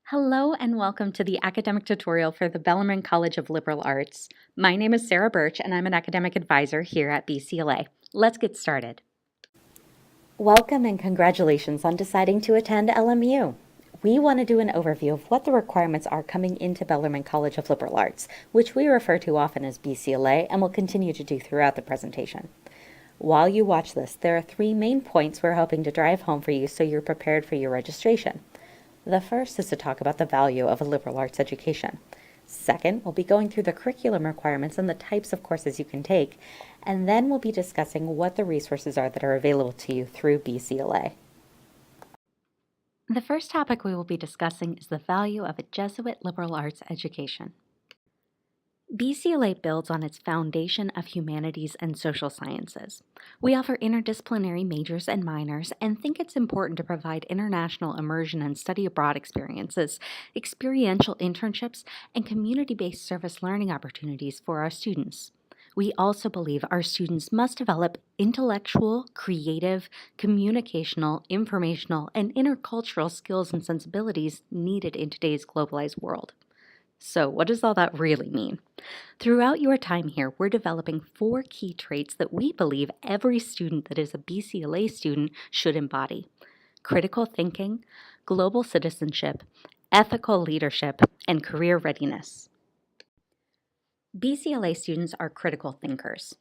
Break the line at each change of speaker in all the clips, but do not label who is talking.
Hello and welcome to the academic tutorial for the Bellarmine College of Liberal Arts. My name is Sarah Birch and I'm an academic advisor here at BCLA. Let's get started. Welcome and congratulations on deciding to attend LMU. We want to do an overview of what the requirements are coming into Bellarmine College of Liberal Arts, which we refer to often as BCLA and will continue to do throughout the presentation. While you watch this, there are three main points we're hoping to drive home for you so you're prepared for your registration. The first is to talk about the value of a liberal arts education. Second, we'll be going through the curriculum requirements and the types of courses you can take, and then we'll be discussing what the resources are that are available to you through BCLA. The first topic we will be discussing is the value of a Jesuit liberal arts education. BCLA builds on its foundation of humanities and social sciences. We offer interdisciplinary majors and minors and think it's important to provide international immersion and study abroad experiences, experiential internships, and community-based service learning opportunities for our students. We also believe our students must develop intellectual, creative, communicational, informational, and intercultural skills and sensibilities needed in today's globalized world. So, what does all that really mean? Throughout your time here, we're developing 4 key traits that we believe every student that is a BCLA student should embody: critical thinking, global citizenship, ethical leadership, and career readiness. BCLA students are critical thinkers.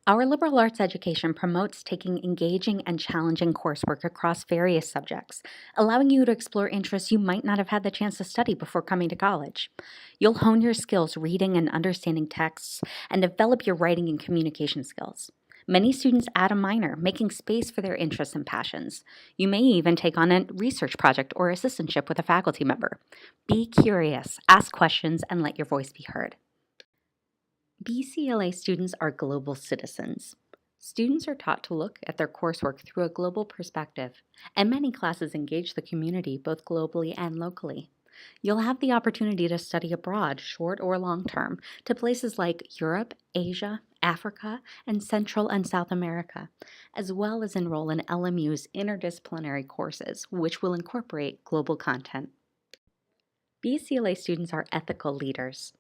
Our liberal arts education promotes taking engaging and challenging coursework across various subjects, allowing you to explore interests you might not have had the chance to study before coming to college. You'll hone your skills reading and understanding texts and develop your writing and communication skills. Many students add a minor, making space for their interests and passions. You may even take on a research project or assistantship with a faculty member. Be curious, ask questions, and let your voice be heard. BCLA students are global citizens. Students are taught to look at their coursework through a global perspective, and many classes engage the community both globally and locally. You'll have the opportunity to study abroad, short or long term, to places like Europe, Asia, Africa, and Central and South America, as well as enroll in LMU's interdisciplinary courses, which will incorporate global content. BCLA students are ethical leaders.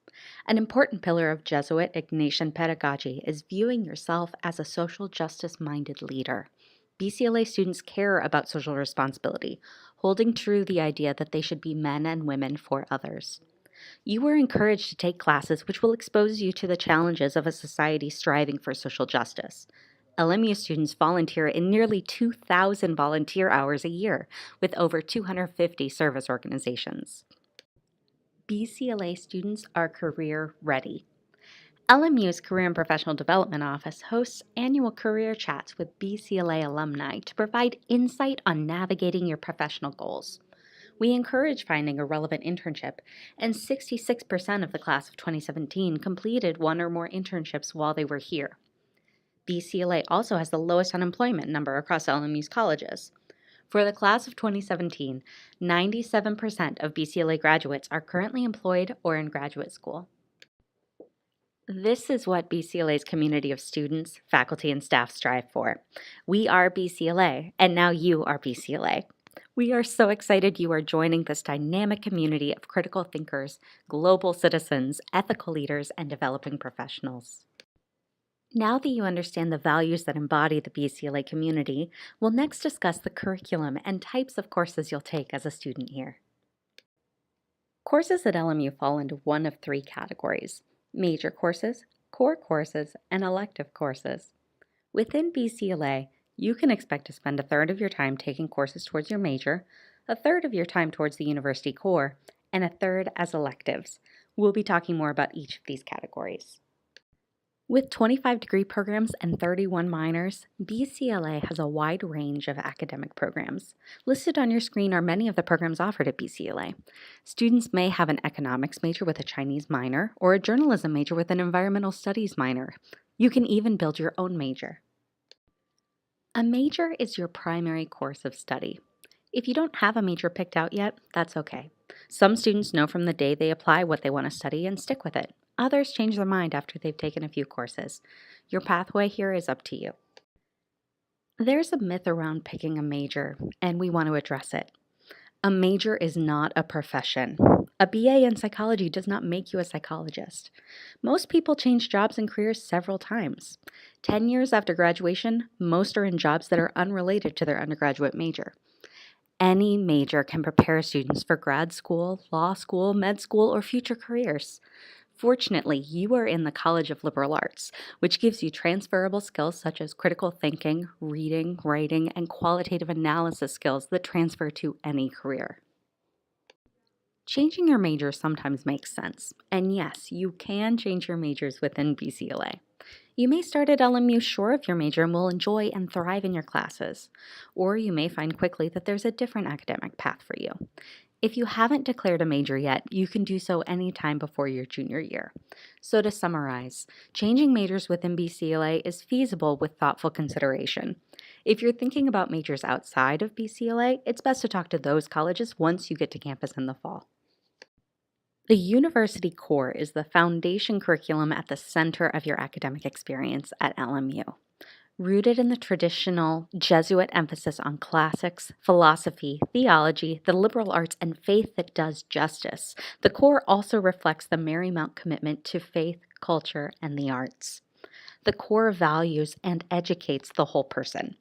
An important pillar of Jesuit Ignatian pedagogy is viewing yourself as a social justice-minded leader. BCLA students care about social responsibility, holding true the idea that they should be men and women for others. You are encouraged to take classes which will expose you to the challenges of a society striving for social justice. LMU students volunteer in nearly 2,000 volunteer hours a year with over 250 service organizations. BCLA students are career ready. LMU's Career and Professional Development Office hosts annual career chats with BCLA alumni to provide insight on navigating your professional goals. We encourage finding a relevant internship, and 66% of the class of 2017 completed one or more internships while they were here. BCLA also has the lowest unemployment number across LMU's colleges. For the class of 2017, 97% of BCLA graduates are currently employed or in graduate school. This is what BCLA's community of students, faculty, and staff strive for. We are BCLA, and now you are BCLA. We are so excited you are joining this dynamic community of critical thinkers, global citizens, ethical leaders, and developing professionals. Now that you understand the values that embody the BCLA community, we'll next discuss the curriculum and types of courses you'll take as a student here. Courses at LMU fall into one of 3 categories: major courses, core courses, and elective courses. Within BCLA, you can expect to spend a third of your time taking courses towards your major, a third of your time towards the university core, and a third as electives. We'll be talking more about each of these categories. With 25 degree programs and 31 minors, BCLA has a wide range of academic programs. Listed on your screen are many of the programs offered at BCLA. Students may have an economics major with a Chinese minor or a journalism major with an environmental studies minor. You can even build your own major. A major is your primary course of study. If you don't have a major picked out yet, that's okay. Some students know from the day they apply what they want to study and stick with it. Others change their mind after they've taken a few courses. Your pathway here is up to you. There's a myth around picking a major, and we want to address it. A major is not a profession. A BA in psychology does not make you a psychologist. Most people change jobs and careers several times. 10 years after graduation, most are in jobs that are unrelated to their undergraduate major. Any major can prepare students for grad school, law school, med school, or future careers. Fortunately, you are in the College of Liberal Arts, which gives you transferable skills such as critical thinking, reading, writing, and qualitative analysis skills that transfer to any career. Changing your major sometimes makes sense, and yes, you can change your majors within BCLA. You may start at LMU sure of your major and will enjoy and thrive in your classes, or you may find quickly that there's a different academic path for you. If you haven't declared a major yet, you can do so anytime before your junior year. So to summarize, changing majors within BCLA is feasible with thoughtful consideration. If you're thinking about majors outside of BCLA, it's best to talk to those colleges once you get to campus in the fall. The University Core is the foundation curriculum at the center of your academic experience at LMU. Rooted in the traditional Jesuit emphasis on classics, philosophy, theology, the liberal arts, and faith that does justice, the core also reflects the Marymount commitment to faith, culture, and the arts. The core values and educates the whole person.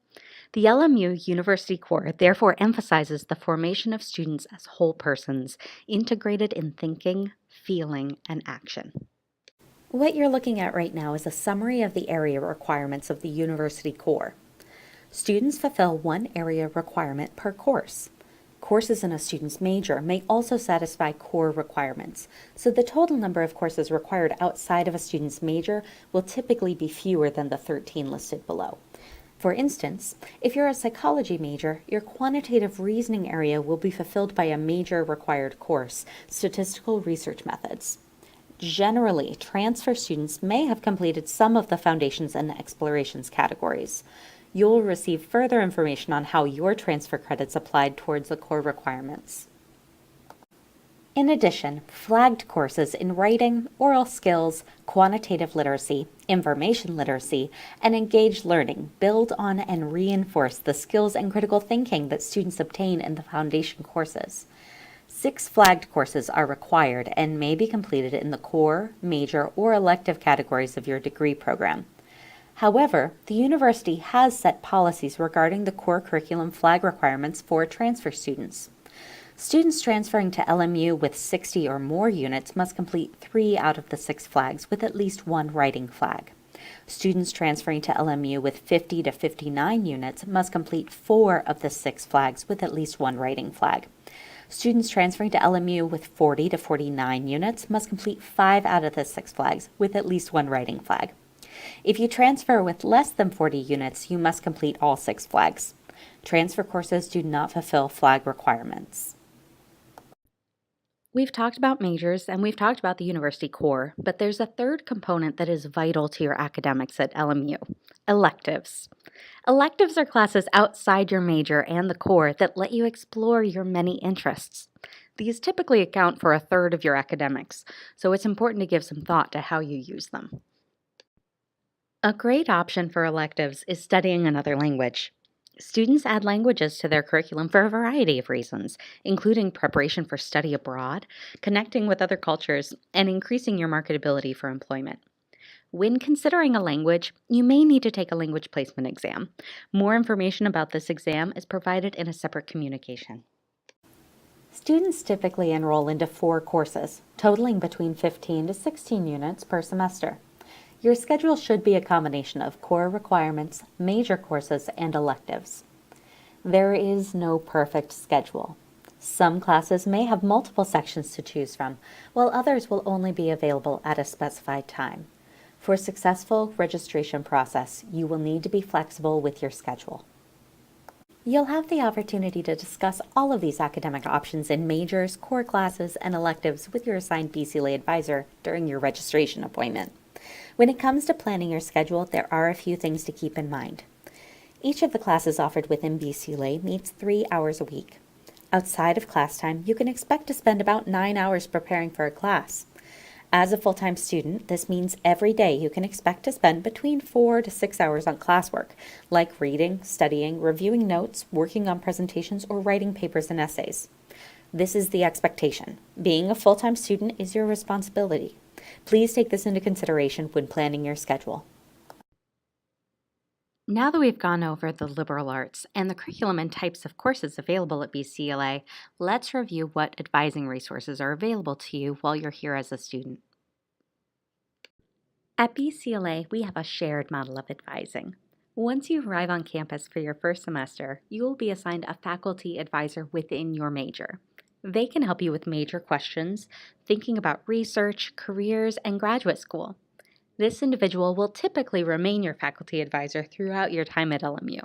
The LMU University Core therefore emphasizes the formation of students as whole persons, integrated in thinking, feeling, and action. What you're looking at right now is a summary of the area requirements of the University Core. Students fulfill one area requirement per course. Courses in a student's major may also satisfy core requirements, so the total number of courses required outside of a student's major will typically be fewer than the 13 listed below. For instance, if you're a psychology major, your quantitative reasoning area will be fulfilled by a major required course, statistical research methods. Generally, transfer students may have completed some of the foundations and explorations categories. You'll receive further information on how your transfer credits applied towards the core requirements. In addition, flagged courses in writing, oral skills, quantitative literacy, information literacy, and engaged learning build on and reinforce the skills and critical thinking that students obtain in the foundation courses. 6 flagged courses are required and may be completed in the core, major, or elective categories of your degree program. However, the university has set policies regarding the core curriculum flag requirements for transfer students. Students transferring to LMU with 60 or more units must complete 3 out of the 6 flags with at least 1 writing flag. Students transferring to LMU with 50 to 59 units must complete 4 of the 6 flags with at least 1 writing flag. Students transferring to LMU with 40 to 49 units must complete 5 out of the 6 flags with at least 1 writing flag. If you transfer with less than 40 units, you must complete all 6 flags. Transfer courses do not fulfill flag requirements. We've talked about majors and we've talked about the University Core, but there's a third component that is vital to your academics at LMU: electives. Electives are classes outside your major and the core that let you explore your many interests. These typically account for a third of your academics, so it's important to give some thought to how you use them. A great option for electives is studying another language. Students add languages to their curriculum for a variety of reasons, including preparation for study abroad, connecting with other cultures, and increasing your marketability for employment. When considering a language, you may need to take a language placement exam. More information about this exam is provided in a separate communication. Students typically enroll into 4 courses, totaling between 15 to 16 units per semester. Your schedule should be a combination of core requirements, major courses, and electives. There is no perfect schedule. Some classes may have multiple sections to choose from, while others will only be available at a specified time. For a successful registration process, you will need to be flexible with your schedule. You'll have the opportunity to discuss all of these academic options in majors, core classes, and electives with your assigned BCLA advisor during your registration appointment. When it comes to planning your schedule, there are a few things to keep in mind. Each of the classes offered within BCLA meets 3 hours a week. Outside of class time, you can expect to spend about 9 hours preparing for a class. As a full-time student, this means every day you can expect to spend between 4 to 6 hours on classwork, like reading, studying, reviewing notes, working on presentations, or writing papers and essays. This is the expectation. Being a full-time student is your responsibility. Please take this into consideration when planning your schedule. Now that we've gone over the liberal arts and the curriculum and types of courses available at BCLA, let's review what advising resources are available to you while you're here as a student. At BCLA, we have a shared model of advising. Once you arrive on campus for your first semester, you will be assigned a faculty advisor within your major. They can help you with major questions, thinking about research, careers, and graduate school. This individual will typically remain your faculty advisor throughout your time at LMU.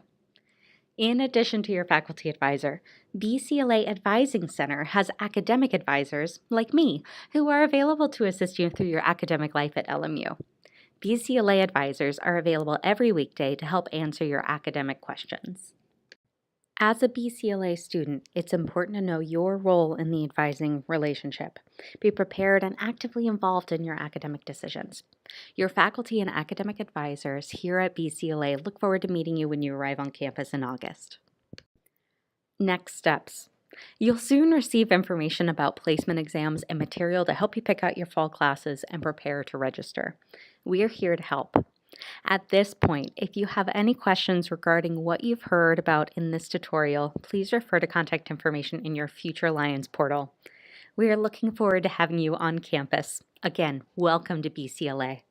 In addition to your faculty advisor, BCLA Advising Center has academic advisors, like me, who are available to assist you through your academic life at LMU. BCLA advisors are available every weekday to help answer your academic questions. As a BCLA student, it's important to know your role in the advising relationship. Be prepared and actively involved in your academic decisions. Your faculty and academic advisors here at BCLA look forward to meeting you when you arrive on campus in August. Next steps. You'll soon receive information about placement exams and material to help you pick out your fall classes and prepare to register. We are here to help. At this point, if you have any questions regarding what you've heard about in this tutorial, please refer to contact information in your Future Alliance portal. We are looking forward to having you on campus. Again, welcome to BCLA.